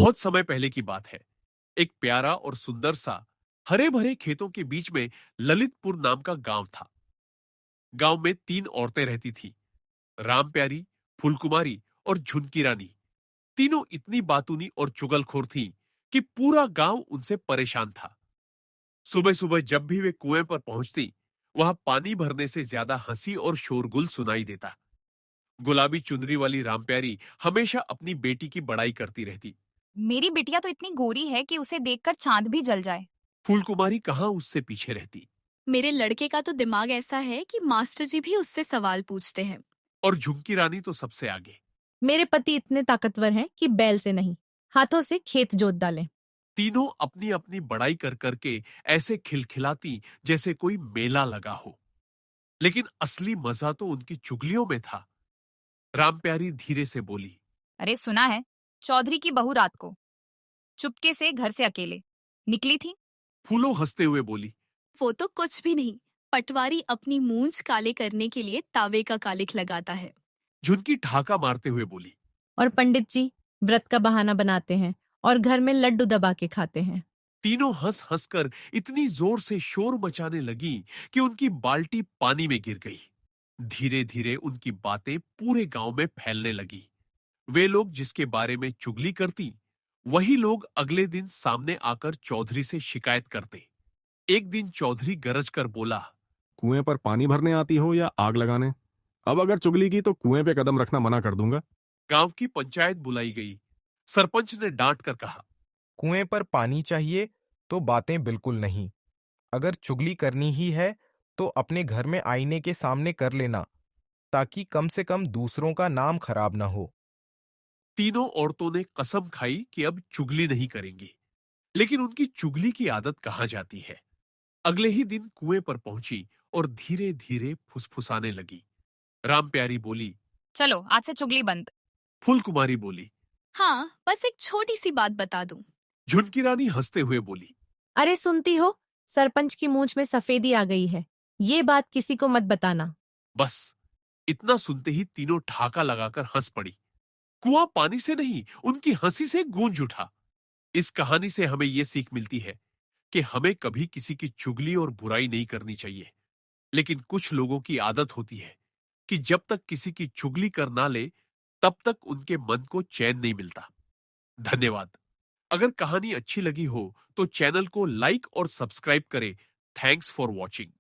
बहुत समय पहले की बात है। एक प्यारा और सुंदर सा हरे भरे खेतों के बीच में ललितपुर नाम का गांव था। गांव में 3 औरतें रहती थीं, राम प्यारी, फूलकुमारी और झुनकी रानी। तीनों इतनी बातूनी और चुगलखोर थीं कि पूरा गांव उनसे परेशान था। सुबह सुबह जब भी वे कुएं पर पहुंचती, वहां पानी भरने से ज्यादा हंसी और शोरगुल सुनाई देता। गुलाबी चुनरी वाली रामप्यारी हमेशा अपनी बेटी की बड़ाई करती रहती। मेरी बिटिया तो इतनी गोरी है कि उसे देखकर चांद भी जल जाए। फूलकुमारी कहाँ उससे पीछे रहती। मेरे लड़के का तो दिमाग ऐसा है कि मास्टर जी भी उससे सवाल पूछते हैं। और झुमकी रानी तो सबसे आगे। मेरे पति इतने ताकतवर हैं कि बैल से नहीं, हाथों से खेत जोत डालें। तीनों अपनी अपनी बड़ाई कर करके ऐसे खिलखिलाती जैसे कोई मेला लगा हो। लेकिन असली मजा तो उनकी चुगलियों में था। रामप्यारी धीरे से बोली, अरे सुना है, चौधरी की बहू रात को चुपके से घर से अकेले निकली थी। फूलो हंसते हुए बोली, वो तो कुछ भी नहीं, पटवारी अपनी मूंछ काले करने के लिए तावे का कालिख लगाता है। झुनकी ठहाका मारते हुए बोली, और पंडित जी व्रत का बहाना बनाते हैं और घर में लड्डू दबा के खाते हैं। तीनों हंस हंसकर इतनी जोर से शोर मचाने लगी कि उनकी बाल्टी पानी में गिर गई। धीरे धीरे उनकी बातें पूरे गांव में फैलने लगी। वे लोग जिसके बारे में चुगली करती, वही लोग अगले दिन सामने आकर चौधरी से शिकायत करते। एक दिन चौधरी गरज कर बोला, कुएं पर पानी भरने आती हो या आग लगाने? अब अगर चुगली की तो कुएं पे कदम रखना मना कर दूंगा। गांव की पंचायत बुलाई गई। सरपंच ने डांट कर कहा, कुएं पर पानी चाहिए तो बातें बिल्कुल नहीं। अगर चुगली करनी ही है तो अपने घर में आईने के सामने कर लेना, ताकि कम से कम दूसरों का नाम खराब ना हो। तीनों औरतों ने कसम खाई कि अब चुगली नहीं करेंगी। लेकिन उनकी चुगली की आदत कहां जाती है। अगले ही दिन कुएं पर पहुंची और धीरे धीरे फुसफुसाने लगी। राम प्यारी बोली, चलो आज से चुगली बंद। फूलकुमारी बोली, हाँ, बस एक छोटी सी बात बता दूं। झुनकी रानी हंसते हुए बोली, अरे सुनती हो, सरपंच की मूंछ में सफेदी आ गई है। ये बात किसी को मत बताना। बस इतना सुनते ही तीनों ठहाका लगाकर हंस पड़ी। कुआं पानी से नहीं, उनकी हंसी से गूंज उठा। इस कहानी से हमें यह सीख मिलती है कि हमें कभी किसी की चुगली और बुराई नहीं करनी चाहिए। लेकिन कुछ लोगों की आदत होती है कि जब तक किसी की चुगली कर ना ले, तब तक उनके मन को चैन नहीं मिलता। धन्यवाद। अगर कहानी अच्छी लगी हो तो चैनल को लाइक और सब्सक्राइब करें। Thanks for watching.